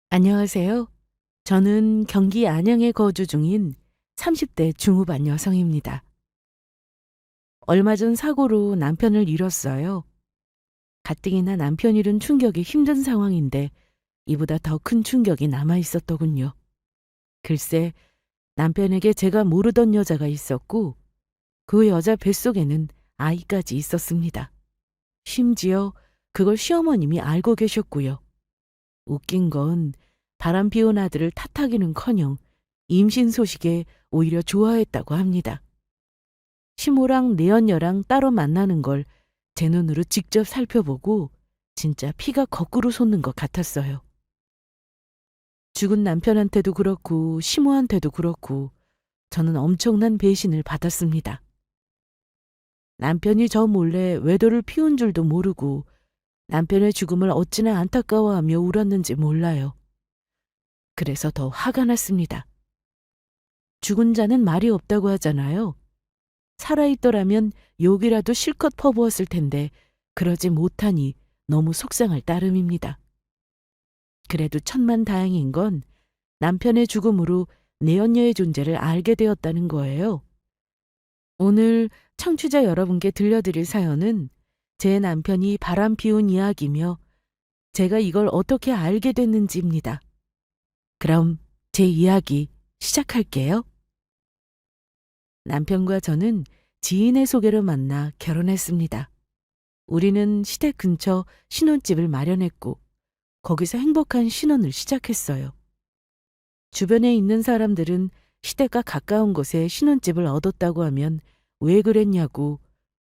안녕하세요. 저는 경기 안양에 거주 중인 30대 중후반 여성입니다. 얼마 전 사고로 남편을 잃었어요. 가뜩이나 남편 잃은 충격이 힘든 상황인데 이보다 더 큰 충격이 남아 있었더군요. 글쎄, 남편에게 제가 모르던 여자가 있었고 그 여자 뱃속에는 아이까지 있었습니다. 심지어 그걸 시어머님이 알고 계셨고요. 웃긴 건 바람 피운 아들을 탓하기는커녕 임신 소식에 오히려 좋아했다고 합니다. 시모랑 내연녀랑 따로 만나는 걸 제 눈으로 직접 살펴보고 진짜 피가 거꾸로 솟는 것 같았어요. 죽은 남편한테도 그렇고 시모한테도 그렇고 저는 엄청난 배신을 받았습니다. 남편이 저 몰래 외도를 피운 줄도 모르고 남편의 죽음을 어찌나 안타까워하며 울었는지 몰라요. 그래서 더 화가 났습니다. 죽은 자는 말이 없다고 하잖아요. 살아있더라면 욕이라도 실컷 퍼부었을 텐데 그러지 못하니 너무 속상할 따름입니다. 그래도 천만다행인 건 남편의 죽음으로 내연녀의 존재를 알게 되었다는 거예요. 오늘 청취자 여러분께 들려드릴 사연은 제 남편이 바람 피운 이야기며 제가 이걸 어떻게 알게 됐는지입니다. 그럼 제 이야기 시작할게요. 남편과 저는 지인의 소개로 만나 결혼했습니다. 우리는 시댁 근처 신혼집을 마련했고 거기서 행복한 신혼을 시작했어요. 주변에 있는 사람들은 시댁과 가까운 곳에 신혼집을 얻었다고 하면 왜 그랬냐고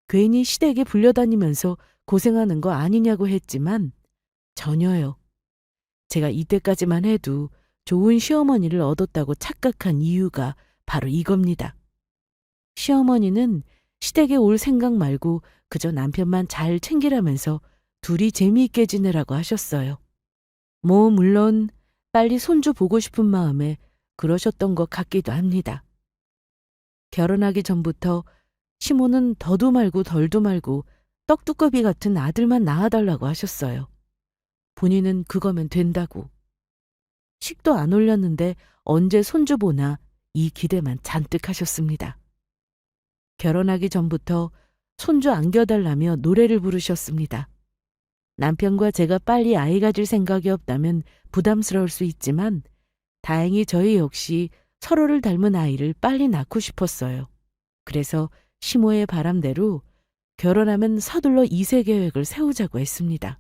괜히 시댁에 불려다니면서 고생하는 거 아니냐고 했지만 전혀요. 제가 이때까지만 해도 좋은 시어머니를 얻었다고 착각한 이유가 바로 이겁니다. 시어머니는 시댁에 올 생각 말고 그저 남편만 잘 챙기라면서 둘이 재미있게 지내라고 하셨어요. 물론 빨리 손주 보고 싶은 마음에 그러셨던 것 같기도 합니다. 결혼하기 전부터 시모는 더도 말고 덜도 말고 떡두꺼비 같은 아들만 낳아달라고 하셨어요. 본인은 그거면 된다고. 식도 안 올렸는데 언제 손주 보나 이 기대만 잔뜩 하셨습니다. 결혼하기 전부터 손주 안겨달라며 노래를 부르셨습니다. 남편과 제가 빨리 아이 가질 생각이 없다면 부담스러울 수 있지만 다행히 저희 역시 서로를 닮은 아이를 빨리 낳고 싶었어요. 그래서 시모의 바람대로 결혼하면 서둘러 2세 계획을 세우자고 했습니다.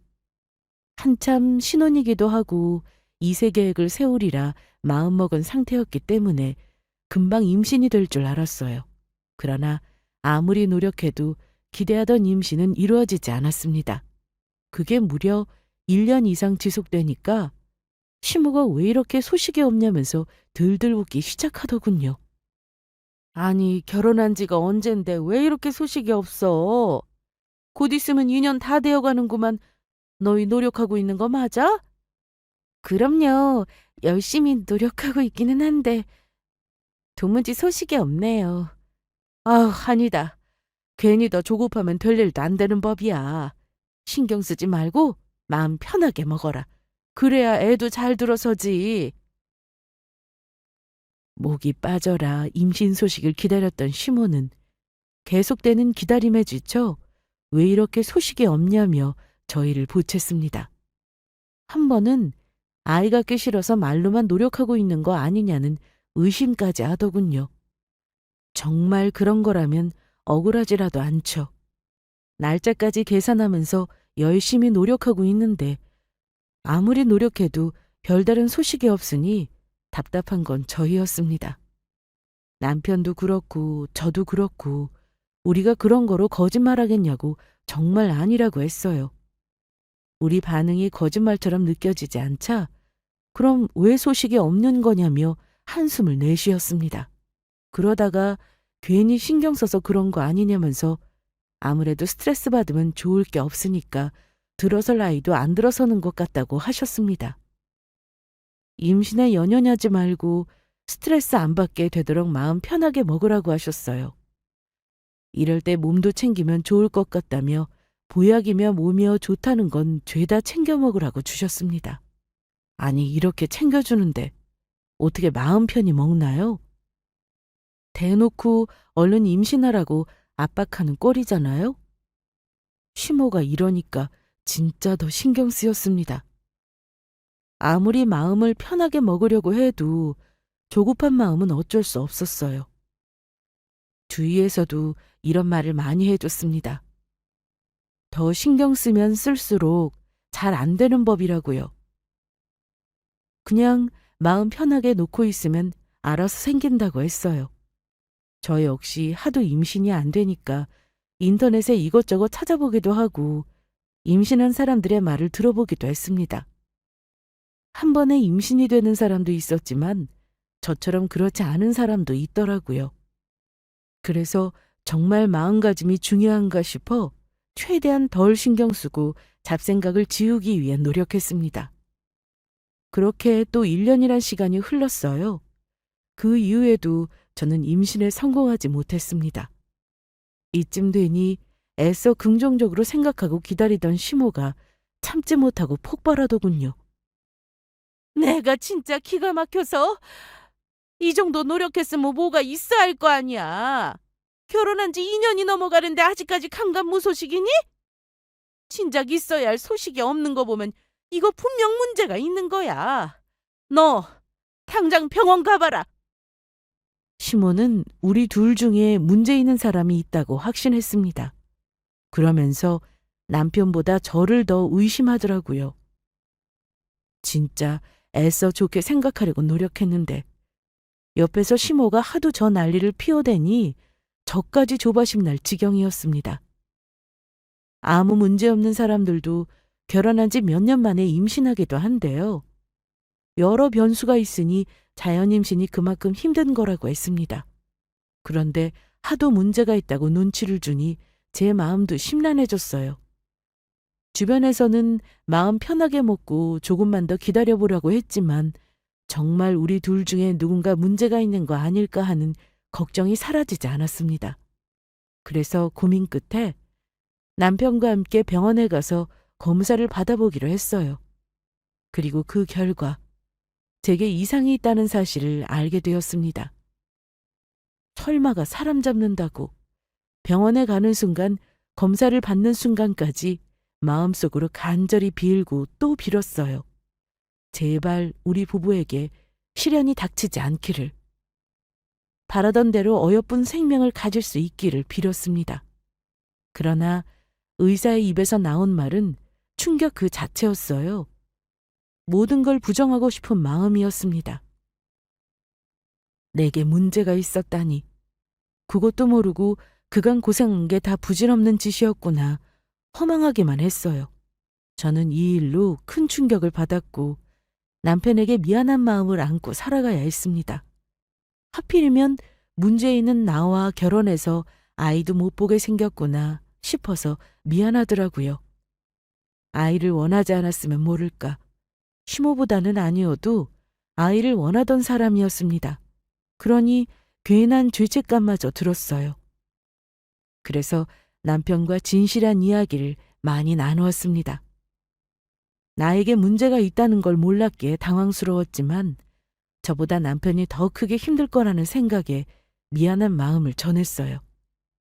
한참 신혼이기도 하고 2세 계획을 세우리라 마음먹은 상태였기 때문에 금방 임신이 될 줄 알았어요. 그러나 아무리 노력해도 기대하던 임신은 이루어지지 않았습니다. 그게 무려 1년 이상 지속되니까 시모가 왜 이렇게 소식이 없냐면서 들들 웃기 시작하더군요. 아니, 결혼한 지가 언젠데 왜 이렇게 소식이 없어? 곧 있으면 2년 다 되어가는구만. 너희 노력하고 있는 거 맞아? 그럼요. 열심히 노력하고 있기는 한데 도무지 소식이 없네요. 아우, 아니다. 괜히 더 조급하면 될 일도 안 되는 법이야. 신경 쓰지 말고 마음 편하게 먹어라. 그래야 애도 잘 들어서지. 목이 빠져라 임신 소식을 기다렸던 시모는 계속되는 기다림에 지쳐 왜 이렇게 소식이 없냐며 저희를 보챘습니다. 한 번은 아이 갖기 싫어서 말로만 노력하고 있는 거 아니냐는 의심까지 하더군요. 정말 그런 거라면 억울하지라도 않죠. 날짜까지 계산하면서 열심히 노력하고 있는데 아무리 노력해도 별다른 소식이 없으니 답답한 건 저희였습니다. 남편도 그렇고 저도 그렇고 우리가 그런 거로 거짓말하겠냐고 정말 아니라고 했어요. 우리 반응이 거짓말처럼 느껴지지 않자 그럼 왜 소식이 없는 거냐며 한숨을 내쉬었습니다. 그러다가 괜히 신경 써서 그런 거 아니냐면서 아무래도 스트레스 받으면 좋을 게 없으니까 들어설 나이도 안 들어서는 것 같다고 하셨습니다. 임신에 연연하지 말고 스트레스 안 받게 되도록 마음 편하게 먹으라고 하셨어요. 이럴 때 몸도 챙기면 좋을 것 같다며 보약이며 몸이여 좋다는 건 죄다 챙겨 먹으라고 주셨습니다. 아니, 이렇게 챙겨주는데 어떻게 마음 편히 먹나요? 대놓고 얼른 임신하라고 압박하는 꼴이잖아요? 시모가 이러니까 진짜 더 신경 쓰였습니다. 아무리 마음을 편하게 먹으려고 해도 조급한 마음은 어쩔 수 없었어요. 주위에서도 이런 말을 많이 해줬습니다. 더 신경 쓰면 쓸수록 잘 안 되는 법이라고요. 그냥 마음 편하게 놓고 있으면 알아서 생긴다고 했어요. 저 역시 하도 임신이 안 되니까 인터넷에 이것저것 찾아보기도 하고 임신한 사람들의 말을 들어보기도 했습니다. 한 번에 임신이 되는 사람도 있었지만 저처럼 그렇지 않은 사람도 있더라고요. 그래서 정말 마음가짐이 중요한가 싶어 최대한 덜 신경 쓰고 잡생각을 지우기 위해 노력했습니다. 그렇게 또 1년이란 시간이 흘렀어요. 그 이후에도 저는 임신에 성공하지 못했습니다. 이쯤 되니 애써 긍정적으로 생각하고 기다리던 시모가 참지 못하고 폭발하더군요. 내가 진짜 기가 막혀서 이 정도 노력했으면 뭐가 있어야 할 거 아니야. 결혼한 지 2년이 넘어가는데 아직까지 강간무소식이니? 진작 있어야 할 소식이 없는 거 보면 이거 분명 문제가 있는 거야. 너 당장 병원 가봐라. 시모는 우리 둘 중에 문제 있는 사람이 있다고 확신했습니다. 그러면서 남편보다 저를 더 의심하더라고요. 진짜 애써 좋게 생각하려고 노력했는데 옆에서 시모가 하도 저 난리를 피워대니 저까지 조바심 날 지경이었습니다. 아무 문제 없는 사람들도 결혼한 지 몇 년 만에 임신하기도 한데요. 여러 변수가 있으니 자연 임신이 그만큼 힘든 거라고 했습니다. 그런데 하도 문제가 있다고 눈치를 주니 제 마음도 심란해졌어요. 주변에서는 마음 편하게 먹고 조금만 더 기다려보려고 했지만 정말 우리 둘 중에 누군가 문제가 있는 거 아닐까 하는 걱정이 사라지지 않았습니다. 그래서 고민 끝에 남편과 함께 병원에 가서 검사를 받아보기로 했어요. 그리고 그 결과 제게 이상이 있다는 사실을 알게 되었습니다. 설마가 사람 잡는다고 병원에 가는 순간 검사를 받는 순간까지 마음속으로 간절히 빌고 또 빌었어요. 제발 우리 부부에게 시련이 닥치지 않기를. 바라던 대로 어여쁜 생명을 가질 수 있기를 빌었습니다. 그러나 의사의 입에서 나온 말은 충격 그 자체였어요. 모든 걸 부정하고 싶은 마음이었습니다. 내게 문제가 있었다니. 그것도 모르고 그간 고생한 게 다 부질없는 짓이었구나. 허망하기만 했어요. 저는 이 일로 큰 충격을 받았고 남편에게 미안한 마음을 안고 살아가야 했습니다. 하필이면 문제 있는 나와 결혼해서 아이도 못 보게 생겼구나 싶어서 미안하더라고요. 아이를 원하지 않았으면 모를까. 시모보다는 아니어도 아이를 원하던 사람이었습니다. 그러니 괜한 죄책감마저 들었어요. 그래서 남편과 진실한 이야기를 많이 나누었습니다. 나에게 문제가 있다는 걸 몰랐기에 당황스러웠지만 저보다 남편이 더 크게 힘들 거라는 생각에 미안한 마음을 전했어요.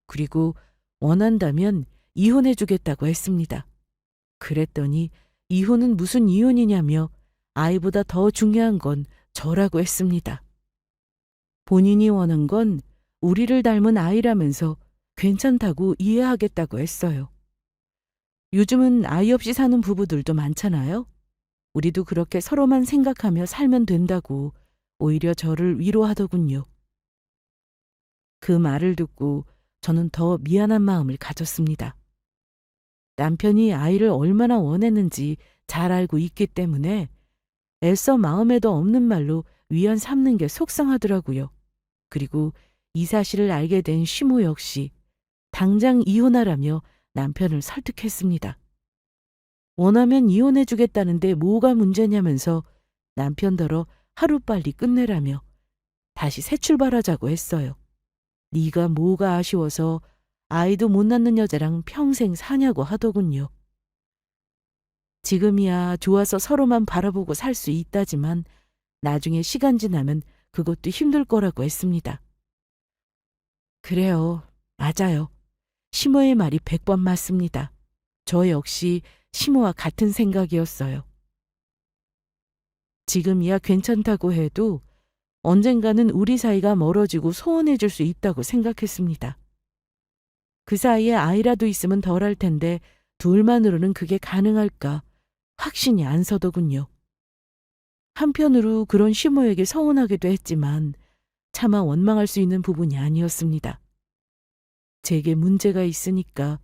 그리고 원한다면 이혼해주겠다고 했습니다. 그랬더니 이혼은 무슨 이혼이냐며 아이보다 더 중요한 건 저라고 했습니다. 본인이 원한 건 우리를 닮은 아이라면서 괜찮다고 이해하겠다고 했어요. 요즘은 아이 없이 사는 부부들도 많잖아요. 우리도 그렇게 서로만 생각하며 살면 된다고 오히려 저를 위로하더군요. 그 말을 듣고 저는 더 미안한 마음을 가졌습니다. 남편이 아이를 얼마나 원했는지 잘 알고 있기 때문에 애써 마음에도 없는 말로 위안 삼는 게 속상하더라고요. 그리고 이 사실을 알게 된 시모 역시 당장 이혼하라며 남편을 설득했습니다. 원하면 이혼해주겠다는데 뭐가 문제냐면서 남편더러 하루빨리 끝내라며 다시 새 출발하자고 했어요. 네가 뭐가 아쉬워서 아이도 못 낳는 여자랑 평생 사냐고 하더군요. 지금이야 좋아서 서로만 바라보고 살 수 있다지만 나중에 시간 지나면 그것도 힘들 거라고 했습니다. 그래요. 맞아요. 시모의 말이 100번 맞습니다. 저 역시 시모와 같은 생각이었어요. 지금이야 괜찮다고 해도 언젠가는 우리 사이가 멀어지고 소원해질 수 있다고 생각했습니다. 그 사이에 아이라도 있으면 덜할 텐데 둘만으로는 그게 가능할까 확신이 안 서더군요. 한편으로 그런 시모에게 서운하기도 했지만 차마 원망할 수 있는 부분이 아니었습니다. 제게 문제가 있으니까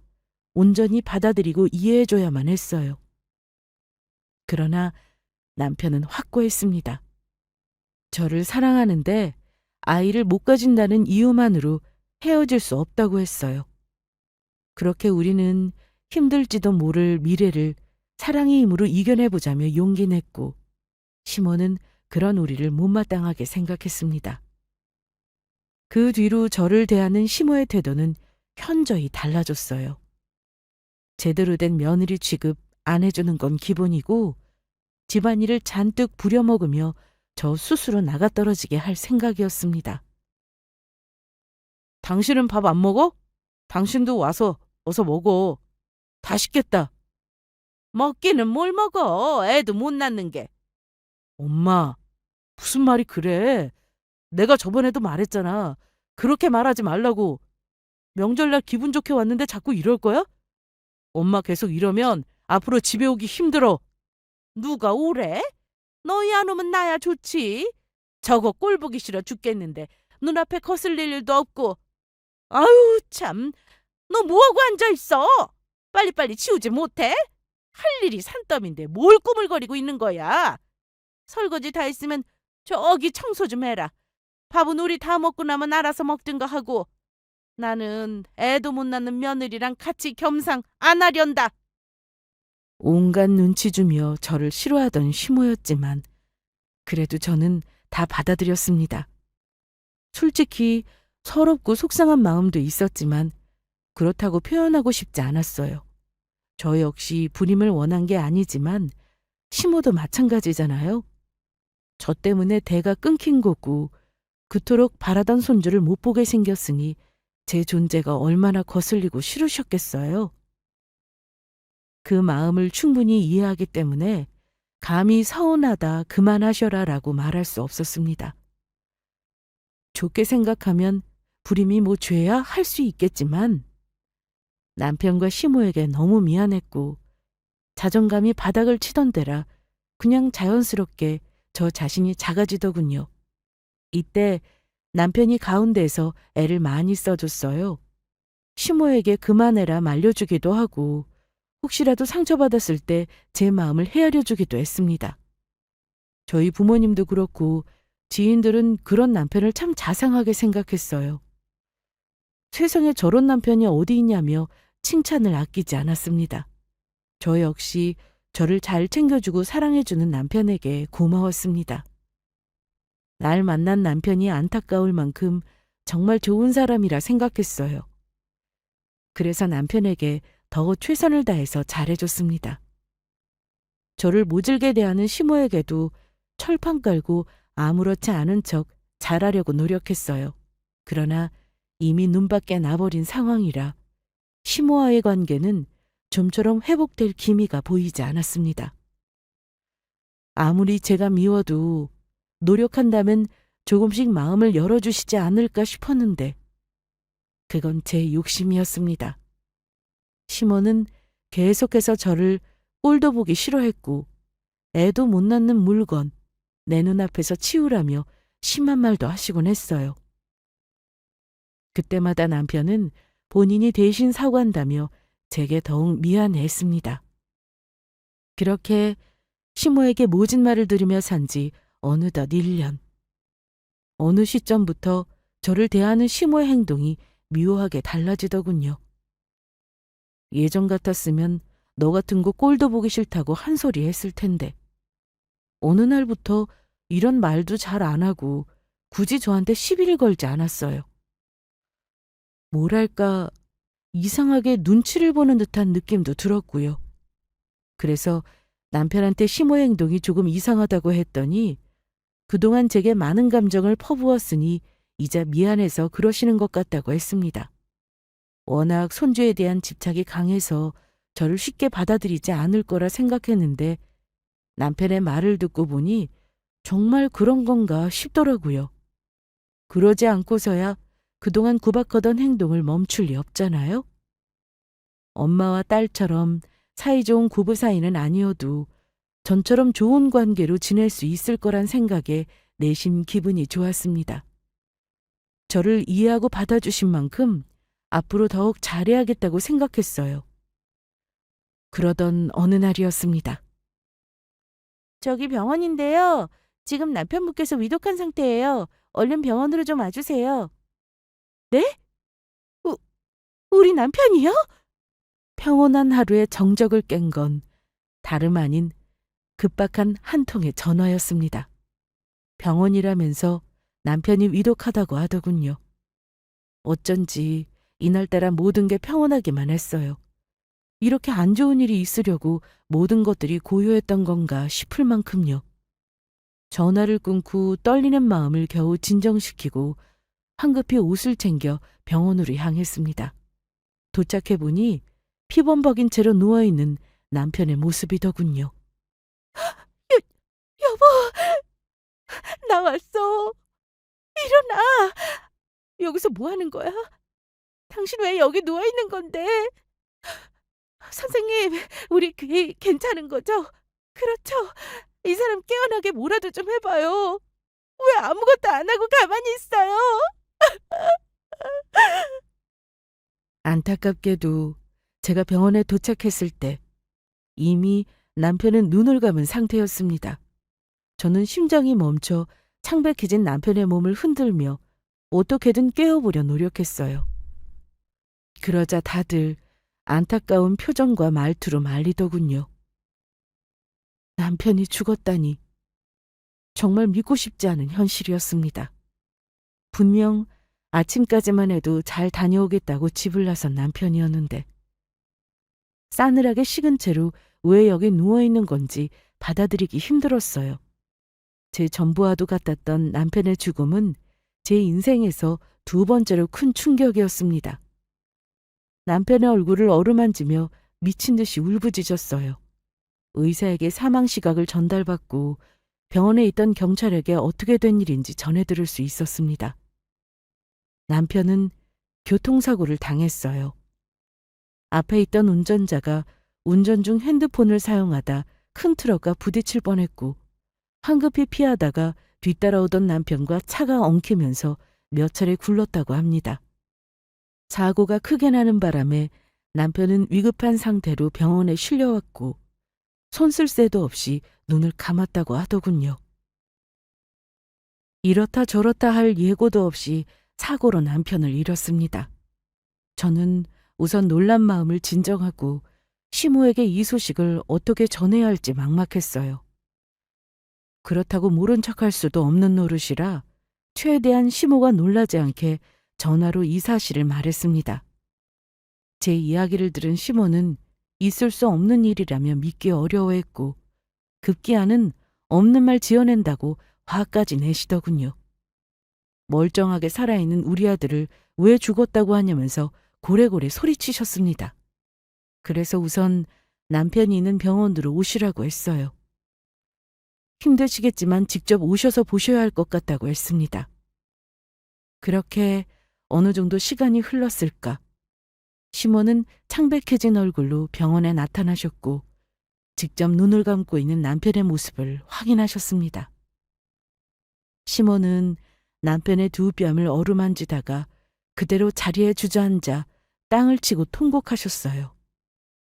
온전히 받아들이고 이해해줘야만 했어요. 그러나 남편은 확고했습니다. 저를 사랑하는데 아이를 못 가진다는 이유만으로 헤어질 수 없다고 했어요. 그렇게 우리는 힘들지도 모를 미래를 사랑의 힘으로 이겨내보자며 용기 냈고 시모는 그런 우리를 못마땅하게 생각했습니다. 그 뒤로 저를 대하는 시모의 태도는 현저히 달라졌어요. 제대로 된 며느리 취급 안 해주는 건 기본이고 집안일을 잔뜩 부려먹으며 저 스스로 나가떨어지게 할 생각이었습니다. 당신은 밥 안 먹어? 당신도 와서 어서 먹어. 다 식겠다. 먹기는 뭘 먹어. 애도 못 낳는 게. 엄마, 무슨 말이 그래? 내가 저번에도 말했잖아. 그렇게 말하지 말라고. 명절날 기분 좋게 왔는데 자꾸 이럴 거야? 엄마 계속 이러면 앞으로 집에 오기 힘들어. 누가 오래? 너희 안 오면 나야 좋지. 저거 꼴 보기 싫어 죽겠는데 눈앞에 거슬릴 일도 없고. 아유 참, 너 뭐하고 앉아있어? 빨리빨리 치우지 못해? 할 일이 산더미인데 뭘 꾸물거리고 있는 거야? 설거지 다 했으면 저기 청소 좀 해라. 밥은 우리 다 먹고 나면 알아서 먹든가 하고. 나는 애도 못 낳는 며느리랑 같이 겸상 안 하련다. 온갖 눈치 주며 저를 싫어하던 시모였지만 그래도 저는 다 받아들였습니다. 솔직히 서럽고 속상한 마음도 있었지만 그렇다고 표현하고 싶지 않았어요. 저 역시 불임을 원한 게 아니지만 시모도 마찬가지잖아요. 저 때문에 대가 끊긴 거고 그토록 바라던 손주를 못 보게 생겼으니 제 존재가 얼마나 거슬리고 싫으셨겠어요. 그 마음을 충분히 이해하기 때문에 감히 서운하다 그만하셔라 라고 말할 수 없었습니다. 좋게 생각하면 불임이 뭐 죄야 할 수 있겠지만 남편과 시모에게 너무 미안했고 자존감이 바닥을 치던 때라 그냥 자연스럽게 저 자신이 작아지더군요. 이때 남편이 가운데에서 애를 많이 써줬어요. 시모에게 그만해라 말려주기도 하고 혹시라도 상처받았을 때 제 마음을 헤아려주기도 했습니다. 저희 부모님도 그렇고 지인들은 그런 남편을 참 자상하게 생각했어요. 세상에 저런 남편이 어디 있냐며 칭찬을 아끼지 않았습니다. 저 역시 저를 잘 챙겨주고 사랑해주는 남편에게 고마웠습니다. 날 만난 남편이 안타까울 만큼 정말 좋은 사람이라 생각했어요. 그래서 남편에게 더 최선을 다해서 잘해줬습니다. 저를 모질게 대하는 시모에게도 철판 깔고 아무렇지 않은 척 잘하려고 노력했어요. 그러나 이미 눈밖에 나버린 상황이라 시모와의 관계는 좀처럼 회복될 기미가 보이지 않았습니다. 아무리 제가 미워도 노력한다면 조금씩 마음을 열어주시지 않을까 싶었는데 그건 제 욕심이었습니다. 시모는 계속해서 저를 꼴도 보기 싫어했고 애도 못 낳는 물건 내 눈앞에서 치우라며 심한 말도 하시곤 했어요. 그때마다 남편은 본인이 대신 사과한다며 제게 더욱 미안해했습니다. 그렇게 시모에게 모진 말을 들으며 산 지 어느덧 1년. 어느 시점부터 저를 대하는 시모의 행동이 묘하게 달라지더군요. 예전 같았으면 너 같은 거 꼴도 보기 싫다고 한 소리 했을 텐데 어느 날부터 이런 말도 잘 안 하고 굳이 저한테 시비를 걸지 않았어요. 뭐랄까 이상하게 눈치를 보는 듯한 느낌도 들었고요. 그래서 남편한테 시모의 행동이 조금 이상하다고 했더니 그동안 제게 많은 감정을 퍼부었으니 이제 미안해서 그러시는 것 같다고 했습니다. 워낙 손주에 대한 집착이 강해서 저를 쉽게 받아들이지 않을 거라 생각했는데 남편의 말을 듣고 보니 정말 그런 건가 싶더라고요. 그러지 않고서야 그동안 구박하던 행동을 멈출 리 없잖아요. 엄마와 딸처럼 사이좋은 부부 사이는 아니어도 전처럼 좋은 관계로 지낼 수 있을 거란 생각에 내심 기분이 좋았습니다. 저를 이해하고 받아주신 만큼 앞으로 더욱 잘해야겠다고 생각했어요. 그러던 어느 날이었습니다. 저기 병원인데요. 지금 남편분께서 위독한 상태예요. 얼른 병원으로 좀 와주세요. 네? 우, 우리 남편이요? 평온한 하루의 정적을 깬 건 다름 아닌 급박한 한 통의 전화였습니다. 병원이라면서 남편이 위독하다고 하더군요. 어쩐지 이날따라 모든 게 평온하기만 했어요. 이렇게 안 좋은 일이 있으려고 모든 것들이 고요했던 건가 싶을 만큼요. 전화를 끊고 떨리는 마음을 겨우 진정시키고 황급히 옷을 챙겨 병원으로 향했습니다. 도착해보니 피범벅인 채로 누워있는 남편의 모습이더군요. 여보, 나 왔어. 일어나. 여기서 뭐 하는 거야? 당신 왜 여기 누워있는 건데? 선생님, 우리 귀 괜찮은 거죠? 그렇죠. 이 사람 깨어나게 뭐라도 좀 해봐요. 왜 아무것도 안 하고 가만히 있어요? 안타깝게도 제가 병원에 도착했을 때 이미 남편은 눈을 감은 상태였습니다. 저는 심장이 멈춰 창백해진 남편의 몸을 흔들며 어떻게든 깨워보려 노력했어요. 그러자 다들 안타까운 표정과 말투로 말리더군요. 남편이 죽었다니 정말 믿고 싶지 않은 현실이었습니다. 분명 아침까지만 해도 잘 다녀오겠다고 집을 나선 남편이었는데 싸늘하게 식은 채로 왜 여기 누워있는 건지 받아들이기 힘들었어요. 제 전부와도 같았던 남편의 죽음은 제 인생에서 두 번째로 큰 충격이었습니다. 남편의 얼굴을 어루만지며 미친 듯이 울부짖었어요. 의사에게 사망 시각을 전달받고 병원에 있던 경찰에게 어떻게 된 일인지 전해들을 수 있었습니다. 남편은 교통사고를 당했어요. 앞에 있던 운전자가 운전 중 핸드폰을 사용하다 큰 트럭과 부딪힐 뻔했고 황급히 피하다가 뒤따라오던 남편과 차가 엉키면서 몇 차례 굴렀다고 합니다. 사고가 크게 나는 바람에 남편은 위급한 상태로 병원에 실려왔고 손 쓸 새도 없이 눈을 감았다고 하더군요. 이렇다 저렇다 할 예고도 없이 사고로 남편을 잃었습니다. 저는 우선 놀란 마음을 진정하고 시모에게 이 소식을 어떻게 전해야 할지 막막했어요. 그렇다고 모른 척할 수도 없는 노릇이라 최대한 시모가 놀라지 않게 전화로 이 사실을 말했습니다. 제 이야기를 들은 시모는 있을 수 없는 일이라며 믿기 어려워했고 급기야는 없는 말 지어낸다고 화까지 내시더군요. 멀쩡하게 살아있는 우리 아들을 왜 죽었다고 하냐면서 고래고래 소리치셨습니다. 그래서 우선 남편이 있는 병원으로 오시라고 했어요. 힘드시겠지만 직접 오셔서 보셔야 할 것 같다고 했습니다. 그렇게 어느 정도 시간이 흘렀을까. 시모는 창백해진 얼굴로 병원에 나타나셨고 직접 눈을 감고 있는 남편의 모습을 확인하셨습니다. 시모는 남편의 두 뺨을 어루만지다가 그대로 자리에 주저앉아 땅을 치고 통곡하셨어요.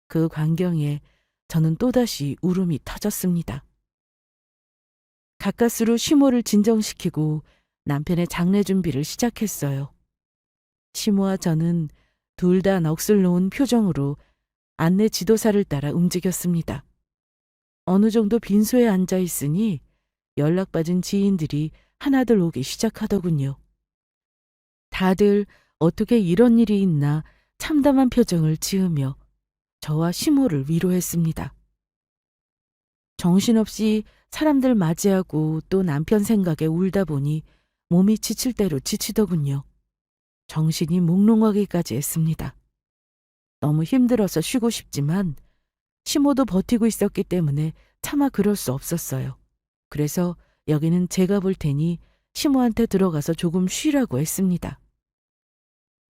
그 광경에 저는 또다시 울음이 터졌습니다. 가까스로 시모를 진정시키고 남편의 장례 준비를 시작했어요. 시모와 저는 둘 다 넋을 놓은 표정으로 안내 지도사를 따라 움직였습니다. 어느 정도 빈소에 앉아 있으니 연락받은 지인들이 하나둘 오기 시작하더군요. 다들 어떻게 이런 일이 있나 참담한 표정을 지으며 저와 시모를 위로했습니다. 정신없이 사람들 맞이하고 또 남편 생각에 울다 보니 몸이 지칠 대로 지치더군요. 정신이 몽롱하기까지 했습니다. 너무 힘들어서 쉬고 싶지만 시모도 버티고 있었기 때문에 차마 그럴 수 없었어요. 그래서 여기는 제가 볼 테니 시모한테 들어가서 조금 쉬라고 했습니다.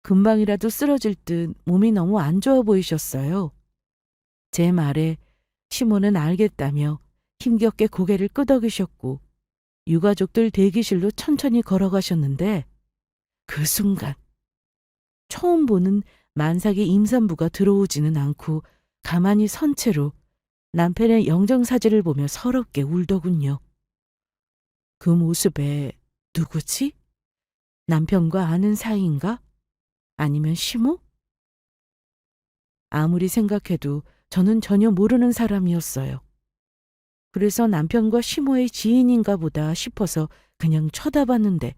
금방이라도 쓰러질 듯 몸이 너무 안 좋아 보이셨어요. 제 말에 시모는 알겠다며 힘겹게 고개를 끄덕이셨고 유가족들 대기실로 천천히 걸어가셨는데 그 순간 처음 보는 만삭의 임산부가 들어오지는 않고 가만히 선 채로 남편의 영정사진을 보며 서럽게 울더군요. 그 모습에 누구지? 남편과 아는 사이인가? 아니면 시모? 아무리 생각해도 저는 전혀 모르는 사람이었어요. 그래서 남편과 시모의 지인인가 보다 싶어서 그냥 쳐다봤는데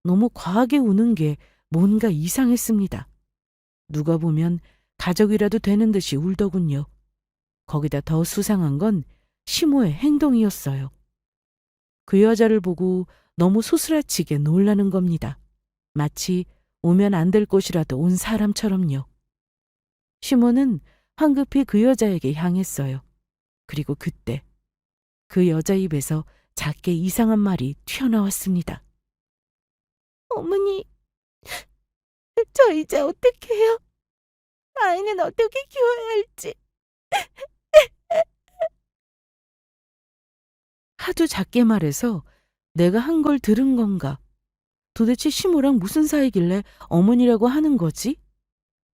너무 과하게 우는 게 뭔가 이상했습니다. 누가 보면 가족이라도 되는 듯이 울더군요. 거기다 더 수상한 건 시모의 행동이었어요. 그 여자를 보고 너무 소스라치게 놀라는 겁니다. 마치 오면 안 될 곳이라도 온 사람처럼요. 시모는 황급히 그 여자에게 향했어요. 그리고 그때 그 여자 입에서 작게 이상한 말이 튀어나왔습니다. 어머니, 저 이제 어떻게 해요? 아이는 어떻게 키워야 할지. 하도 작게 말해서 내가 한 걸 들은 건가? 도대체 시모랑 무슨 사이길래 어머니라고 하는 거지?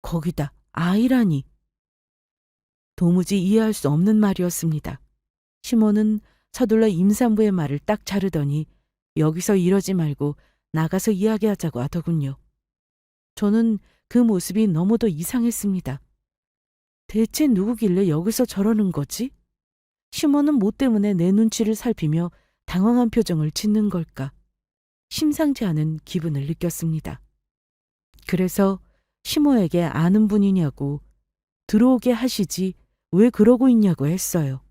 거기다 아이라니. 도무지 이해할 수 없는 말이었습니다. 시모는 서둘러 임산부의 말을 딱 자르더니 여기서 이러지 말고 나가서 이야기하자고 하더군요. 저는 그 모습이 너무도 이상했습니다. 대체 누구길래 여기서 저러는 거지? 시모는 뭐 때문에 내 눈치를 살피며 당황한 표정을 짓는 걸까? 심상치 않은 기분을 느꼈습니다. 그래서 시모에게 아는 분이냐고 들어오게 하시지 왜 그러고 있냐고 했어요.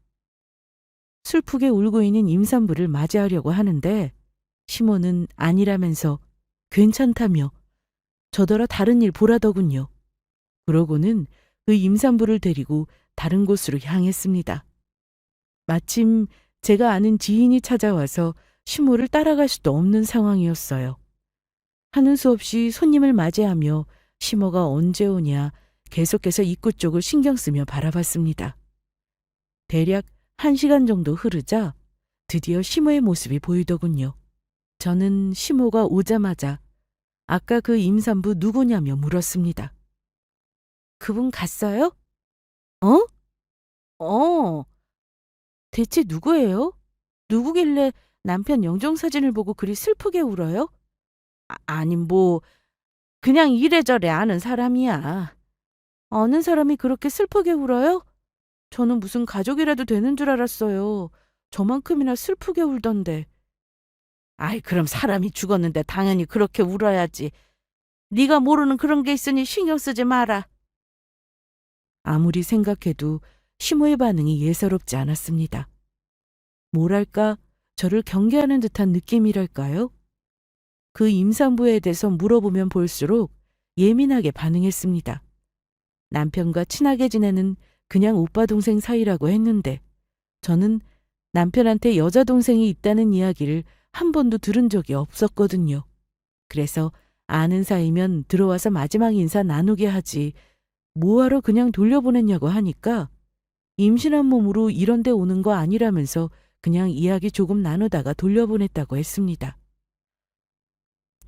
슬프게 울고 있는 임산부를 맞이하려고 하는데 시모는 아니라면서 괜찮다며 저더러 다른 일 보라더군요. 그러고는 그 임산부를 데리고 다른 곳으로 향했습니다. 마침 제가 아는 지인이 찾아와서 시모를 따라갈 수도 없는 상황이었어요. 하는 수 없이 손님을 맞이하며 시모가 언제 오냐 계속해서 입구 쪽을 신경 쓰며 바라봤습니다. 대략 1시간 정도 흐르자 드디어 시모의 모습이 보이더군요. 저는 시모가 오자마자 아까 그 임산부 누구냐며 물었습니다. 그분 갔어요? 어? 대체 누구예요? 누구길래 남편 영정사진을 보고 그리 슬프게 울어요? 아니 그냥 이래저래 아는 사람이야. 아는 사람이 그렇게 슬프게 울어요? 저는 무슨 가족이라도 되는 줄 알았어요. 저만큼이나 슬프게 울던데. 아이, 그럼 사람이 죽었는데 당연히 그렇게 울어야지. 네가 모르는 그런 게 있으니 신경 쓰지 마라. 아무리 생각해도 시모의 반응이 예사롭지 않았습니다. 뭐랄까, 저를 경계하는 듯한 느낌이랄까요? 그 임산부에 대해서 물어보면 볼수록 예민하게 반응했습니다. 남편과 친하게 지내는 그냥 오빠 동생 사이라고 했는데 저는 남편한테 여자 동생이 있다는 이야기를 한 번도 들은 적이 없었거든요. 그래서 아는 사이면 들어와서 마지막 인사 나누게 하지 뭐하러 그냥 돌려보냈냐고 하니까 임신한 몸으로 이런 데 오는 거 아니라면서 그냥 이야기 조금 나누다가 돌려보냈다고 했습니다.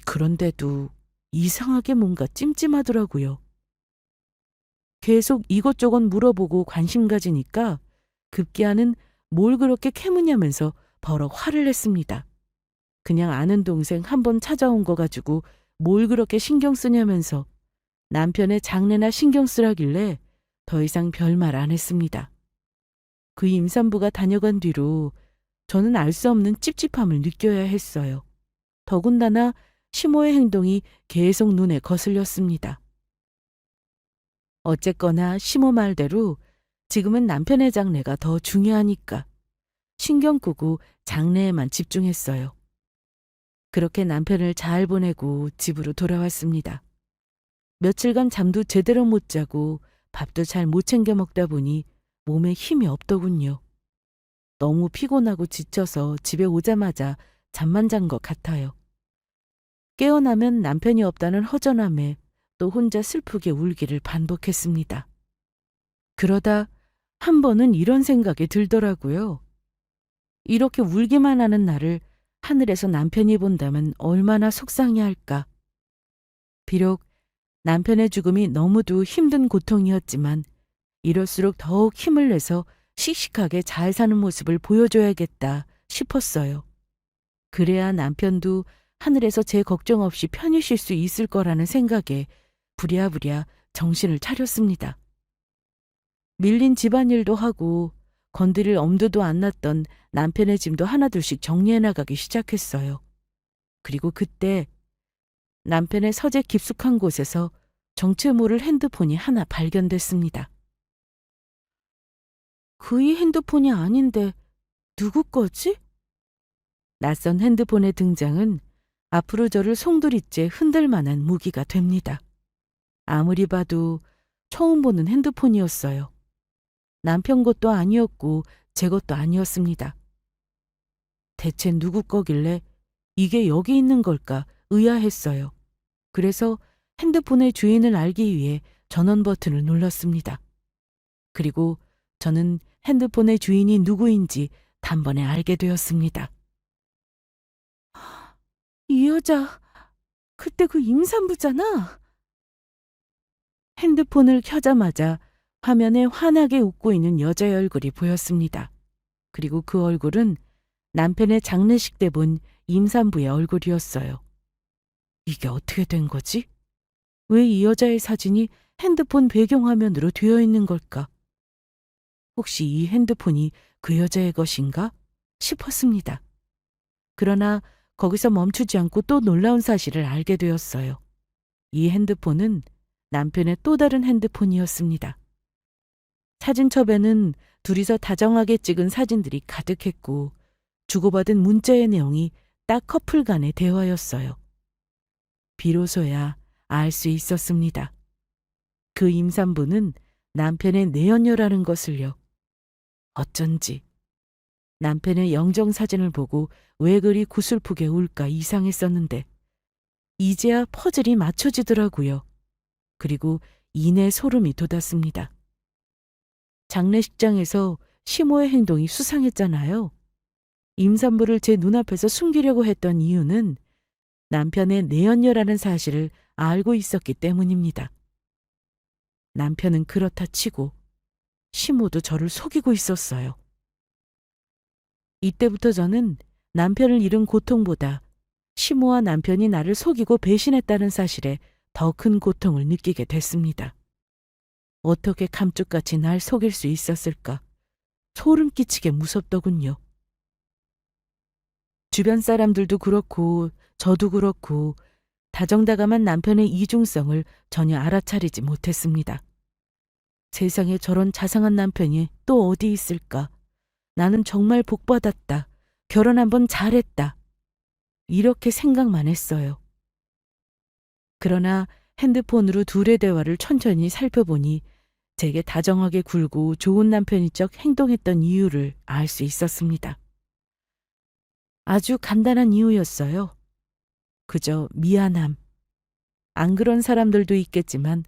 그런데도 이상하게 뭔가 찜찜하더라고요. 계속 이것저것 물어보고 관심 가지니까 급기야는 뭘 그렇게 캐묻냐면서 버럭 화를 냈습니다. 그냥 아는 동생 한 번 찾아온 거 가지고 뭘 그렇게 신경 쓰냐면서 남편의 장래나 신경 쓰라길래 더 이상 별말 안 했습니다. 그 임산부가 다녀간 뒤로 저는 알 수 없는 찝찝함을 느껴야 했어요. 더군다나 시모의 행동이 계속 눈에 거슬렸습니다. 어쨌거나 시모 말대로 지금은 남편의 장래가 더 중요하니까 신경 끄고 장래에만 집중했어요. 그렇게 남편을 잘 보내고 집으로 돌아왔습니다. 며칠간 잠도 제대로 못 자고 밥도 잘 못 챙겨 먹다 보니 몸에 힘이 없더군요. 너무 피곤하고 지쳐서 집에 오자마자 잠만 잔 것 같아요. 깨어나면 남편이 없다는 허전함에 또 혼자 슬프게 울기를 반복했습니다. 그러다 한 번은 이런 생각이 들더라고요. 이렇게 울기만 하는 나를 하늘에서 남편이 본다면 얼마나 속상해할까. 비록 남편의 죽음이 너무도 힘든 고통이었지만 이럴수록 더욱 힘을 내서 씩씩하게 잘 사는 모습을 보여줘야겠다 싶었어요. 그래야 남편도 하늘에서 제 걱정 없이 편히 쉴 수 있을 거라는 생각에 부랴부랴 정신을 차렸습니다. 밀린 집안일도 하고 건드릴 엄두도 안 났던 남편의 짐도 하나둘씩 정리해 나가기 시작했어요. 그리고 그때 남편의 서재 깊숙한 곳에서 정체 모를 핸드폰이 하나 발견됐습니다. 그의 핸드폰이 아닌데 누구 거지? 낯선 핸드폰의 등장은 앞으로 저를 송두리째 흔들 만한 무기가 됩니다. 아무리 봐도 처음 보는 핸드폰이었어요. 남편 것도 아니었고 제 것도 아니었습니다. 대체 누구 거길래 이게 여기 있는 걸까 의아했어요. 그래서 핸드폰의 주인을 알기 위해 전원 버튼을 눌렀습니다. 그리고 저는 핸드폰의 주인이 누구인지 단번에 알게 되었습니다. 이 여자, 그때 그 임산부잖아. 핸드폰을 켜자마자 화면에 환하게 웃고 있는 여자의 얼굴이 보였습니다. 그리고 그 얼굴은 남편의 장례식 때 본 임산부의 얼굴이었어요. 이게 어떻게 된 거지? 왜 이 여자의 사진이 핸드폰 배경화면으로 되어 있는 걸까? 혹시 이 핸드폰이 그 여자의 것인가? 싶었습니다. 그러나 거기서 멈추지 않고 또 놀라운 사실을 알게 되었어요. 이 핸드폰은 남편의 또 다른 핸드폰이었습니다. 사진첩에는 둘이서 다정하게 찍은 사진들이 가득했고 주고받은 문자의 내용이 딱 커플 간의 대화였어요. 비로소야 알 수 있었습니다. 그 임산부는 남편의 내연녀라는 것을요. 어쩐지 남편의 영정사진을 보고 왜 그리 구슬프게 울까 이상했었는데 이제야 퍼즐이 맞춰지더라고요. 그리고 이내 소름이 돋았습니다. 장례식장에서 시모의 행동이 수상했잖아요. 임산부를 제 눈앞에서 숨기려고 했던 이유는 남편의 내연녀라는 사실을 알고 있었기 때문입니다. 남편은 그렇다 치고 시모도 저를 속이고 있었어요. 이때부터 저는 남편을 잃은 고통보다 시모와 남편이 나를 속이고 배신했다는 사실에 더 큰 고통을 느끼게 됐습니다. 어떻게 감쪽같이 날 속일 수 있었을까? 소름 끼치게 무섭더군요. 주변 사람들도 그렇고 저도 그렇고 다정다감한 남편의 이중성을 전혀 알아차리지 못했습니다. 세상에 저런 자상한 남편이 또 어디 있을까? 나는 정말 복받았다. 결혼 한번 잘했다. 이렇게 생각만 했어요. 그러나 핸드폰으로 둘의 대화를 천천히 살펴보니 제게 다정하게 굴고 좋은 남편인 척 행동했던 이유를 알 수 있었습니다. 아주 간단한 이유였어요. 그저 미안함. 안 그런 사람들도 있겠지만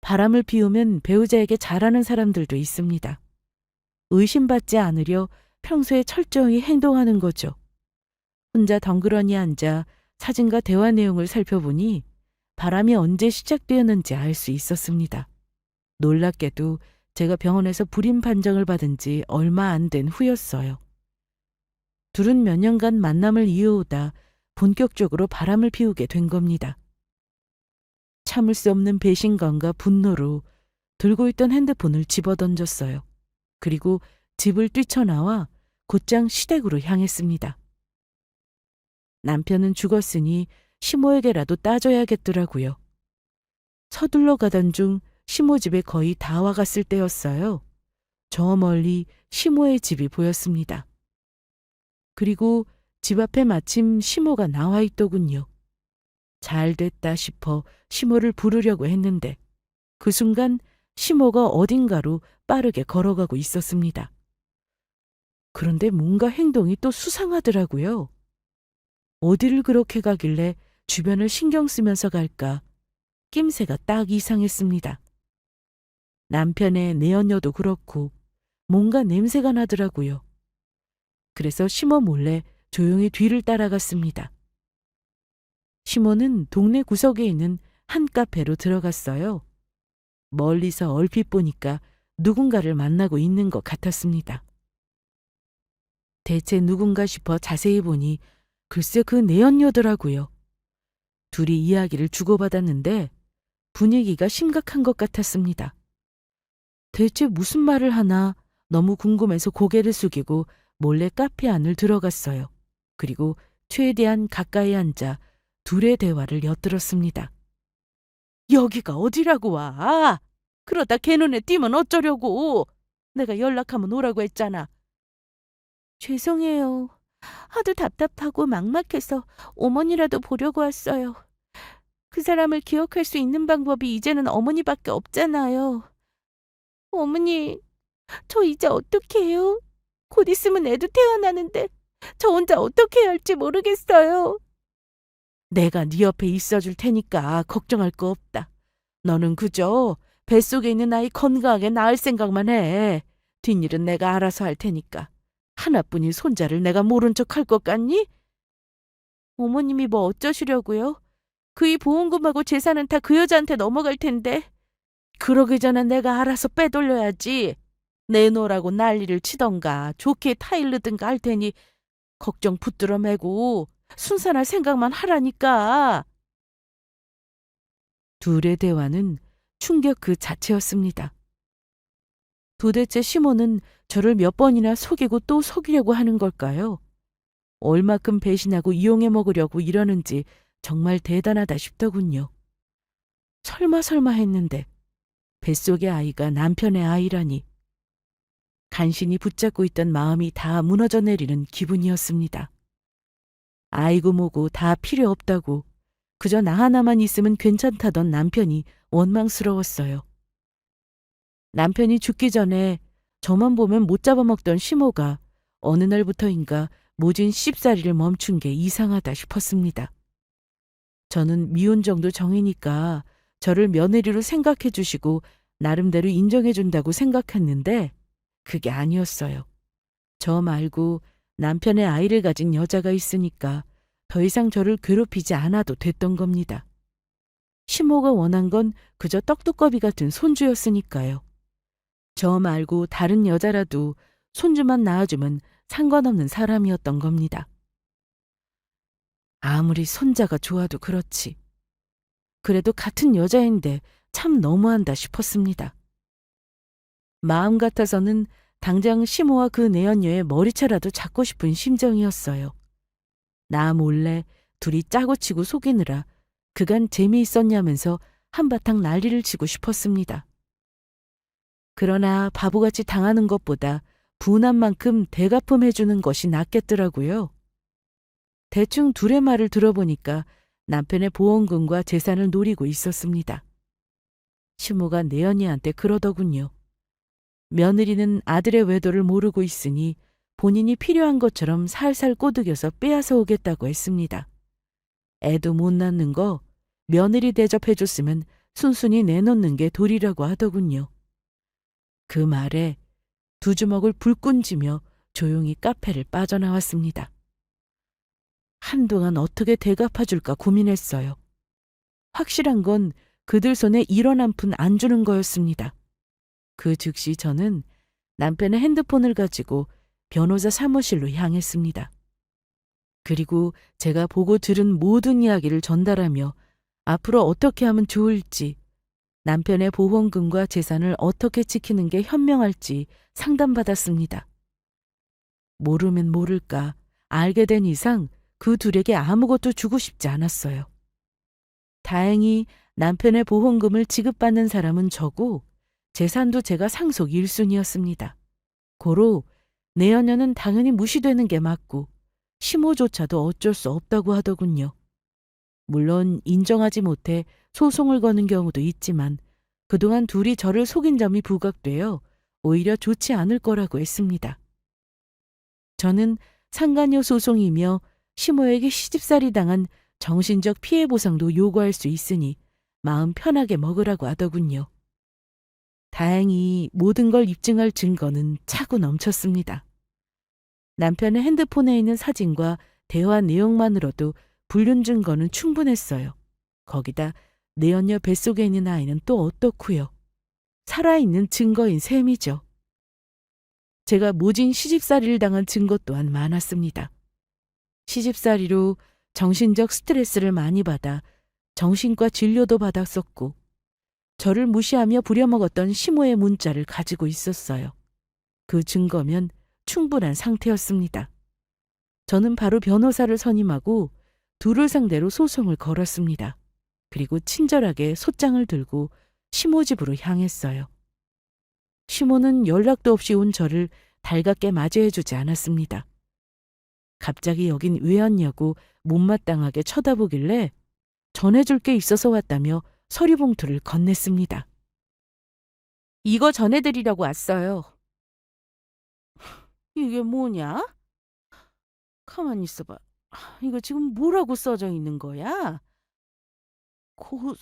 바람을 피우면 배우자에게 잘하는 사람들도 있습니다. 의심받지 않으려 평소에 철저히 행동하는 거죠. 혼자 덩그러니 앉아 사진과 대화 내용을 살펴보니 바람이 언제 시작되었는지 알 수 있었습니다. 놀랍게도 제가 병원에서 불임 판정을 받은 지 얼마 안 된 후였어요. 둘은 몇 년간 만남을 이어오다 본격적으로 바람을 피우게 된 겁니다. 참을 수 없는 배신감과 분노로 들고 있던 핸드폰을 집어던졌어요. 그리고 집을 뛰쳐나와 곧장 시댁으로 향했습니다. 남편은 죽었으니 시모에게라도 따져야겠더라고요. 서둘러 가던 중 시모 집에 거의 다 와갔을 때였어요. 저 멀리 시모의 집이 보였습니다. 그리고 집 앞에 마침 시모가 나와 있더군요. 잘 됐다 싶어 시모를 부르려고 했는데 그 순간 시모가 어딘가로 빠르게 걸어가고 있었습니다. 그런데 뭔가 행동이 또 수상하더라고요. 어디를 그렇게 가길래 주변을 신경 쓰면서 갈까 낌새가 딱 이상했습니다. 남편의 내연녀도 그렇고 뭔가 냄새가 나더라고요. 그래서 시모 몰래 조용히 뒤를 따라갔습니다. 시모는 동네 구석에 있는 한 카페로 들어갔어요. 멀리서 얼핏 보니까 누군가를 만나고 있는 것 같았습니다. 대체 누군가 싶어 자세히 보니 글쎄 그 내연녀더라고요. 둘이 이야기를 주고받았는데 분위기가 심각한 것 같았습니다. 대체 무슨 말을 하나 너무 궁금해서 고개를 숙이고 몰래 카페 안을 들어갔어요. 그리고 최대한 가까이 앉아 둘의 대화를 엿들었습니다. 여기가 어디라고 와? 그러다 걔 눈에 띄면 어쩌려고? 내가 연락하면 오라고 했잖아. 죄송해요. 하도 답답하고 막막해서 어머니라도 보려고 왔어요. 그 사람을 기억할 수 있는 방법이 이제는 어머니밖에 없잖아요. 어머니, 저 이제 어떻게 해요? 곧 있으면 애도 태어나는데 저 혼자 어떻게 해야 할지 모르겠어요. 내가 네 옆에 있어줄 테니까 걱정할 거 없다. 너는 그저 뱃속에 있는 아이 건강하게 낳을 생각만 해. 뒷일은 내가 알아서 할 테니까. 하나뿐인 손자를 내가 모른 척 할 것 같니? 어머님이 뭐 어쩌시려고요? 그이 보험금하고 재산은 다 그 여자한테 넘어갈 텐데. 그러기 전에 내가 알아서 빼돌려야지. 내놓으라고 난리를 치던가 좋게 타일르든가 할 테니 걱정 붙들어 매고 순산할 생각만 하라니까. 둘의 대화는 충격 그 자체였습니다. 도대체 시모는 저를 몇 번이나 속이고 또 속이려고 하는 걸까요? 얼마큼 배신하고 이용해 먹으려고 이러는지 정말 대단하다 싶더군요. 설마 했는데 뱃속의 아이가 남편의 아이라니. 간신히 붙잡고 있던 마음이 다 무너져 내리는 기분이었습니다. 아이고 뭐고 다 필요 없다고 그저 나 하나만 있으면 괜찮다던 남편이 원망스러웠어요. 남편이 죽기 전에 저만 보면 못 잡아먹던 시모가 어느 날부터인가 모진 씹사리를 멈춘 게 이상하다 싶었습니다. 저는 미운 정도 정이니까 저를 며느리로 생각해 주시고 나름대로 인정해 준다고 생각했는데 그게 아니었어요. 저 말고 남편의 아이를 가진 여자가 있으니까 더 이상 저를 괴롭히지 않아도 됐던 겁니다. 시모가 원한 건 그저 떡두꺼비 같은 손주였으니까요. 저 말고 다른 여자라도 손주만 낳아주면 상관없는 사람이었던 겁니다. 아무리 손자가 좋아도 그렇지. 그래도 같은 여자인데 참 너무한다 싶었습니다. 마음 같아서는 당장 시모와 그 내연녀의 머리채라도 잡고 싶은 심정이었어요. 나 몰래 둘이 짜고치고 속이느라 그간 재미있었냐면서 한바탕 난리를 치고 싶었습니다. 그러나 바보같이 당하는 것보다 분한 만큼 대가품해주는 것이 낫겠더라고요. 대충 둘의 말을 들어보니까 남편의 보험금과 재산을 노리고 있었습니다. 시모가 내연이한테 그러더군요. 며느리는 아들의 외도를 모르고 있으니 본인이 필요한 것처럼 살살 꼬드겨서 빼앗아 오겠다고 했습니다. 애도 못 낳는 거 며느리 대접해줬으면 순순히 내놓는 게 도리라고 하더군요. 그 말에 두 주먹을 불끈 쥐며 조용히 카페를 빠져나왔습니다. 한동안 어떻게 대갚아줄까 고민했어요. 확실한 건 그들 손에 1원 한 푼 안 주는 거였습니다. 그 즉시 저는 남편의 핸드폰을 가지고 변호사 사무실로 향했습니다. 그리고 제가 보고 들은 모든 이야기를 전달하며 앞으로 어떻게 하면 좋을지, 남편의 보험금과 재산을 어떻게 지키는 게 현명할지 상담받았습니다. 모르면 모를까 알게 된 이상 그 둘에게 아무것도 주고 싶지 않았어요. 다행히 남편의 보험금을 지급받는 사람은 저고 재산도 제가 상속 1순위였습니다. 고로 내연녀는 당연히 무시되는 게 맞고 시모조차도 어쩔 수 없다고 하더군요. 물론 인정하지 못해 소송을 거는 경우도 있지만 그동안 둘이 저를 속인 점이 부각되어 오히려 좋지 않을 거라고 했습니다. 저는 상간녀 소송이며 시모에게 시집살이 당한 정신적 피해 보상도 요구할 수 있으니 마음 편하게 먹으라고 하더군요. 다행히 모든 걸 입증할 증거는 차고 넘쳤습니다. 남편의 핸드폰에 있는 사진과 대화 내용만으로도 불륜 증거는 충분했어요. 거기다 내연녀 뱃속에 있는 아이는 또 어떻고요. 살아있는 증거인 셈이죠. 제가 모진 시집살이를 당한 증거 또한 많았습니다. 시집살이로 정신적 스트레스를 많이 받아 정신과 진료도 받았었고 저를 무시하며 부려먹었던 시모의 문자를 가지고 있었어요. 그 증거면 충분한 상태였습니다. 저는 바로 변호사를 선임하고 둘을 상대로 소송을 걸었습니다. 그리고 친절하게 소장을 들고 시모 집으로 향했어요. 시모는 연락도 없이 온 저를 달갑게 맞이해주지 않았습니다. 갑자기 여긴 왜 왔냐고 못마땅하게 쳐다보길래 전해줄 게 있어서 왔다며 서류 봉투를 건넸습니다. 이거 전해드리려고 왔어요. 이게 뭐냐? 가만히 있어봐. 이거 지금 뭐라고 써져 있는 거야?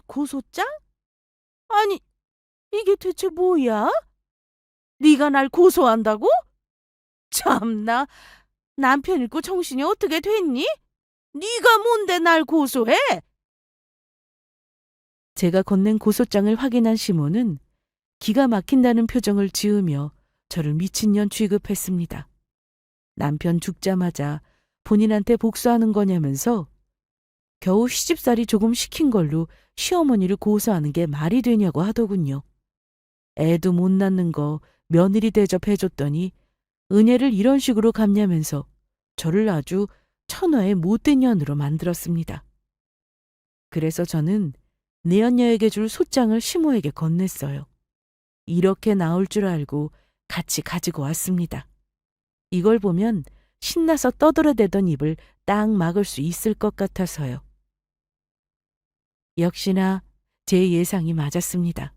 고소장? 아니, 이게 대체 뭐야? 네가 날 고소한다고? 참나, 남편 잃고 정신이 어떻게 됐니? 네가 뭔데 날 고소해? 제가 건넨 고소장을 확인한 시모는 기가 막힌다는 표정을 지으며 저를 미친년 취급했습니다. 남편 죽자마자 본인한테 복수하는 거냐면서 겨우 시집살이 조금 시킨 걸로 시어머니를 고소하는 게 말이 되냐고 하더군요. 애도 못 낳는 거 며느리 대접해줬더니 은혜를 이런 식으로 갚냐면서 저를 아주 천하의 못된 년으로 만들었습니다. 그래서 저는 내연녀에게 줄 소장을 시모에게 건넸어요. 이렇게 나올 줄 알고 같이 가지고 왔습니다. 이걸 보면 신나서 떠들어대던 입을 딱 막을 수 있을 것 같아서요. 역시나 제 예상이 맞았습니다.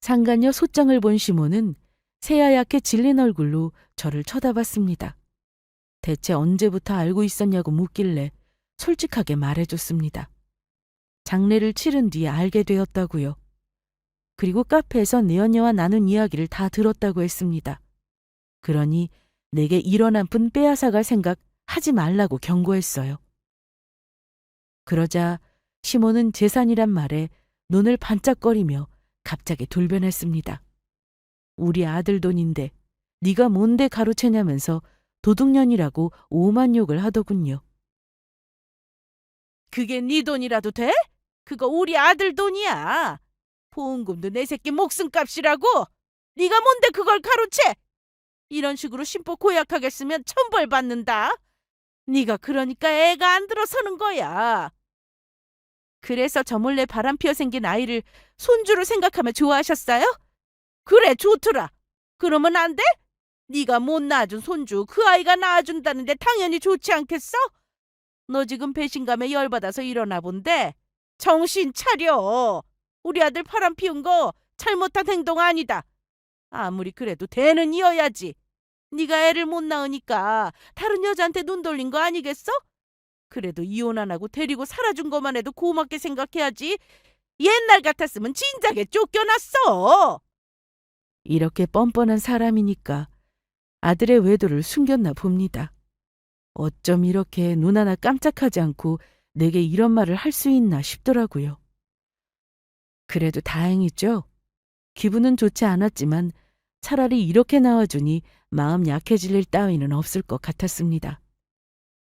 상간녀 소장을 본 시모는 새하얗게 질린 얼굴로 저를 쳐다봤습니다. 대체 언제부터 알고 있었냐고 묻길래 솔직하게 말해줬습니다. 장례를 치른 뒤에 알게 되었다고요. 그리고 카페에서 내연녀와 나눈 이야기를 다 들었다고 했습니다. 그러니 내게 이런 한 푼 빼앗아갈 생각 하지 말라고 경고했어요. 그러자 시모는 재산이란 말에 눈을 반짝거리며 갑자기 돌변했습니다. 우리 아들 돈인데 네가 뭔데 가로채냐면서 도둑년이라고 오만 욕을 하더군요. 그게 네 돈이라도 돼? 그거 우리 아들 돈이야. 보험금도 내 새끼 목숨값이라고. 네가 뭔데 그걸 가로채? 이런 식으로 심보 고약하게 쓰면 천벌 받는다. 네가 그러니까 애가 안 들어서는 거야. 그래서 저 몰래 바람피어 생긴 아이를 손주로 생각하며 좋아하셨어요? 그래, 좋더라. 그러면 안 돼? 네가 못 낳아준 손주 그 아이가 낳아준다는데 당연히 좋지 않겠어? 너 지금 배신감에 열받아서 일어나 본데 정신 차려. 우리 아들 바람 피운 거 잘못한 행동 아니다. 아무리 그래도 대는 이어야지. 네가 애를 못 낳으니까 다른 여자한테 눈 돌린 거 아니겠어? 그래도 이혼 안 하고 데리고 살아준 것만 해도 고맙게 생각해야지. 옛날 같았으면 진작에 쫓겨났어. 이렇게 뻔뻔한 사람이니까 아들의 외도를 숨겼나 봅니다. 어쩜 이렇게 눈 하나 깜짝하지 않고 내게 이런 말을 할 수 있나 싶더라고요. 그래도 다행이죠. 기분은 좋지 않았지만 차라리 이렇게 나와주니 마음 약해질 일 따위는 없을 것 같았습니다.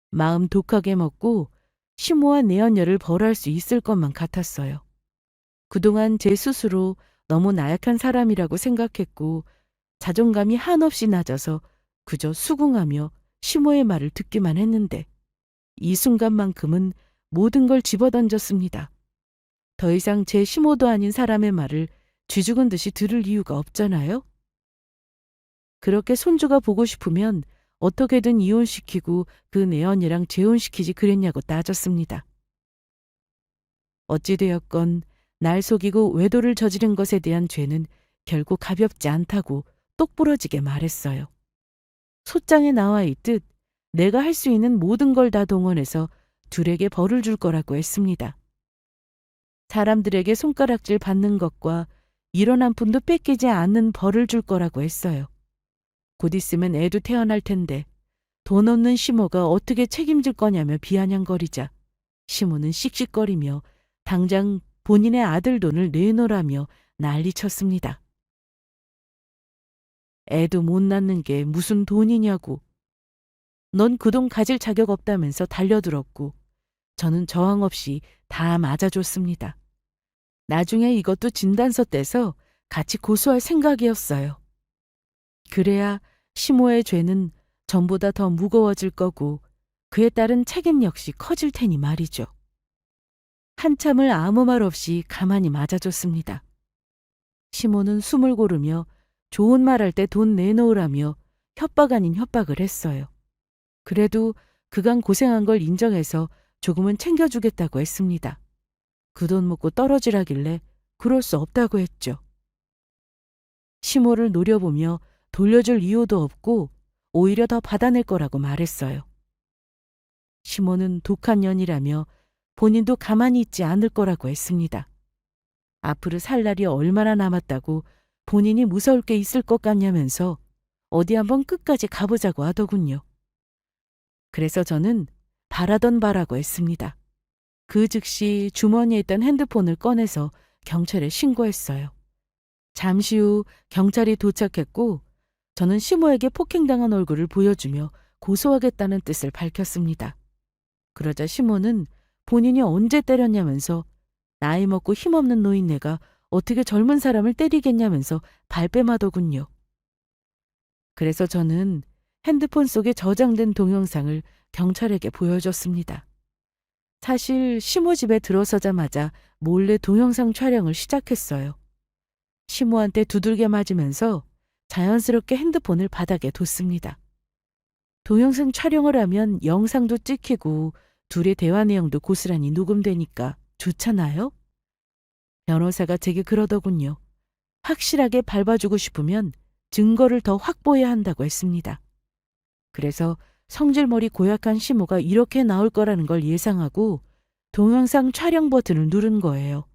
마음 독하게 먹고 시모와 내연녀를 벌할 수 있을 것만 같았어요. 그동안 제 스스로 너무 나약한 사람이라고 생각했고 자존감이 한없이 낮아서 그저 수긍하며 시모의 말을 듣기만 했는데 이 순간만큼은 모든 걸 집어던졌습니다. 더 이상 제 시모도 아닌 사람의 말을 쥐죽은 듯이 들을 이유가 없잖아요. 그렇게 손주가 보고 싶으면 어떻게든 이혼시키고 그 내연이랑 재혼시키지 그랬냐고 따졌습니다. 어찌되었건 날 속이고 외도를 저지른 것에 대한 죄는 결국 가볍지 않다고 똑부러지게 말했어요. 소장에 나와 있듯 내가 할 수 있는 모든 걸 다 동원해서 둘에게 벌을 줄 거라고 했습니다. 사람들에게 손가락질 받는 것과 일원 한 푼도 뺏기지 않는 벌을 줄 거라고 했어요. 곧 있으면 애도 태어날 텐데 돈 없는 시모가 어떻게 책임질 거냐며 비아냥거리자 시모는 씩씩거리며 당장 본인의 아들 돈을 내놓으라며 난리쳤습니다. 애도 못 낳는 게 무슨 돈이냐고. 넌 그 돈 가질 자격 없다면서 달려들었고 저는 저항 없이 다 맞아줬습니다. 나중에 이것도 진단서 떼서 같이 고소할 생각이었어요. 그래야 시모의 죄는 전보다 더 무거워질 거고 그에 따른 책임 역시 커질 테니 말이죠. 한참을 아무 말 없이 가만히 맞아줬습니다. 시모는 숨을 고르며 좋은 말 할 때 돈 내놓으라며 협박 아닌 협박을 했어요. 그래도 그간 고생한 걸 인정해서 조금은 챙겨주겠다고 했습니다. 그 돈 먹고 떨어지라길래 그럴 수 없다고 했죠. 시모를 노려보며 돌려줄 이유도 없고 오히려 더 받아낼 거라고 말했어요. 시모는 독한 년이라며 본인도 가만히 있지 않을 거라고 했습니다. 앞으로 살 날이 얼마나 남았다고 본인이 무서울 게 있을 것 같냐면서 어디 한번 끝까지 가보자고 하더군요. 그래서 저는 바라던 바라고 했습니다. 그 즉시 주머니에 있던 핸드폰을 꺼내서 경찰에 신고했어요. 잠시 후 경찰이 도착했고 저는 시모에게 폭행당한 얼굴을 보여주며 고소하겠다는 뜻을 밝혔습니다. 그러자 시모는 본인이 언제 때렸냐면서 나이 먹고 힘없는 노인네가 어떻게 젊은 사람을 때리겠냐면서 발뺌하더군요. 그래서 저는 핸드폰 속에 저장된 동영상을 경찰에게 보여줬습니다. 사실 시모 집에 들어서자마자 몰래 동영상 촬영을 시작했어요. 시모한테 두들겨 맞으면서 자연스럽게 핸드폰을 바닥에 뒀습니다. 동영상 촬영을 하면 영상도 찍히고 둘의 대화 내용도 고스란히 녹음되니까 좋잖아요? 변호사가 제게 그러더군요. 확실하게 밟아주고 싶으면 증거를 더 확보해야 한다고 했습니다. 그래서 성질머리 고약한 시모가 이렇게 나올 거라는 걸 예상하고 동영상 촬영 버튼을 누른 거예요.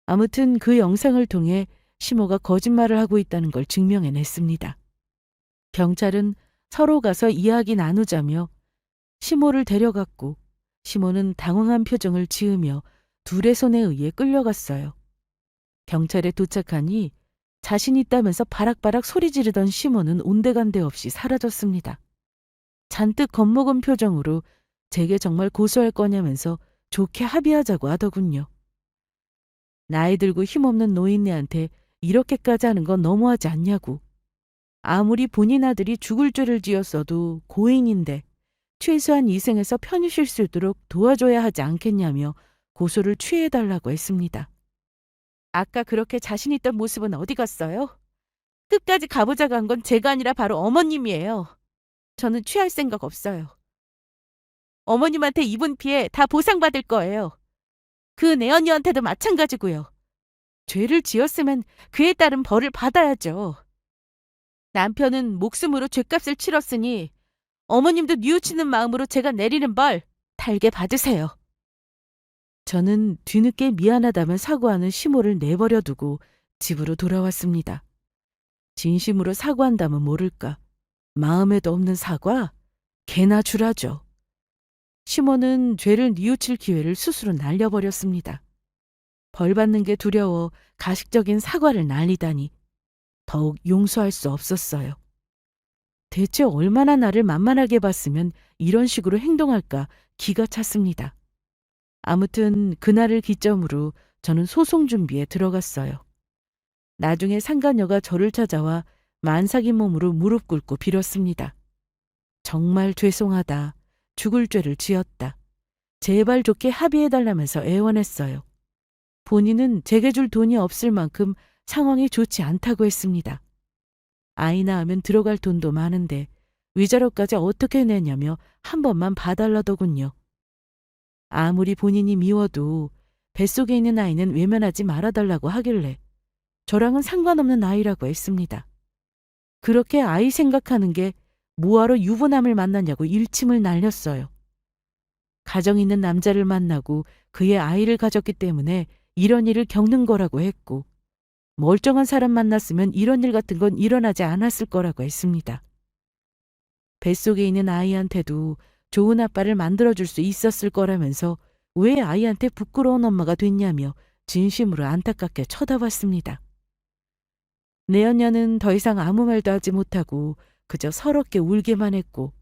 아무튼 그 영상을 통해 시모가 거짓말을 하고 있다는 걸 증명해냈습니다. 경찰은 서로 가서 이야기 나누자며 시모를 데려갔고 시모는 당황한 표정을 지으며 둘의 손에 의해 끌려갔어요. 경찰에 도착하니 자신 있다면서 바락바락 소리 지르던 시모는 온데간데 없이 사라졌습니다. 잔뜩 겁먹은 표정으로 제게 정말 고소할 거냐면서 좋게 합의하자고 하더군요. 나이 들고 힘없는 노인네한테 이렇게까지 하는 건 너무하지 않냐고. 아무리 본인 아들이 죽을 죄를 지었어도 고인인데 최소한 이 생에서 편히 쉴 수 있도록 도와줘야 하지 않겠냐며 고소를 취해달라고 했습니다. 아까 그렇게 자신 있던 모습은 어디 갔어요? 끝까지 가보자고 한 건 제가 아니라 바로 어머님이에요. 저는 취할 생각 없어요. 어머님한테 입은 피해 다 보상받을 거예요. 그 내언니한테도 마찬가지고요. 죄를 지었으면 그에 따른 벌을 받아야죠. 남편은 목숨으로 죗값을 치렀으니 어머님도 뉘우치는 마음으로 제가 내리는 벌 달게 받으세요. 저는 뒤늦게 미안하다며 사과하는 시모를 내버려 두고 집으로 돌아왔습니다. 진심으로 사과한다면 모를까. 마음에도 없는 사과? 개나 주라죠. 시모는 죄를 뉘우칠 기회를 스스로 날려버렸습니다. 벌 받는 게 두려워 가식적인 사과를 날리다니 더욱 용서할 수 없었어요. 대체 얼마나 나를 만만하게 봤으면 이런 식으로 행동할까 기가 찼습니다. 아무튼 그날을 기점으로 저는 소송 준비에 들어갔어요. 나중에 상간녀가 저를 찾아와 만삭인 몸으로 무릎 꿇고 빌었습니다. 정말 죄송하다. 죽을 죄를 지었다. 제발 좋게 합의해달라면서 애원했어요. 본인은 제게 줄 돈이 없을 만큼 상황이 좋지 않다고 했습니다. 아이 낳으면 들어갈 돈도 많은데 위자료까지 어떻게 내냐며 한 번만 봐달라더군요. 아무리 본인이 미워도 뱃속에 있는 아이는 외면하지 말아달라고 하길래 저랑은 상관없는 아이라고 했습니다. 그렇게 아이 생각하는 게 뭐하러 유부남을 만났냐고 일침을 날렸어요. 가정 있는 남자를 만나고 그의 아이를 가졌기 때문에 이런 일을 겪는 거라고 했고, 멀쩡한 사람 만났으면 이런 일 같은 건 일어나지 않았을 거라고 했습니다. 뱃속에 있는 아이한테도 좋은 아빠를 만들어줄 수 있었을 거라면서 왜 아이한테 부끄러운 엄마가 됐냐며 진심으로 안타깝게 쳐다봤습니다. 내연녀는 더 이상 아무 말도 하지 못하고 그저 서럽게 울기만 했고,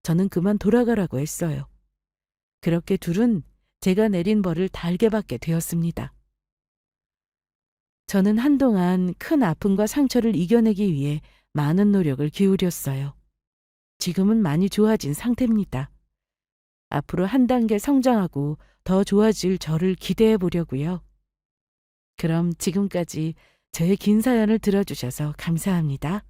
저는 그만 돌아가라고 했어요. 그렇게 둘은 제가 내린 벌을 달게 받게 되었습니다. 저는 한동안 큰 아픔과 상처를 이겨내기 위해 많은 노력을 기울였어요. 지금은 많이 좋아진 상태입니다. 앞으로 한 단계 성장하고 더 좋아질 저를 기대해 보려고요. 그럼 지금까지 저의 긴 사연을 들어주셔서 감사합니다.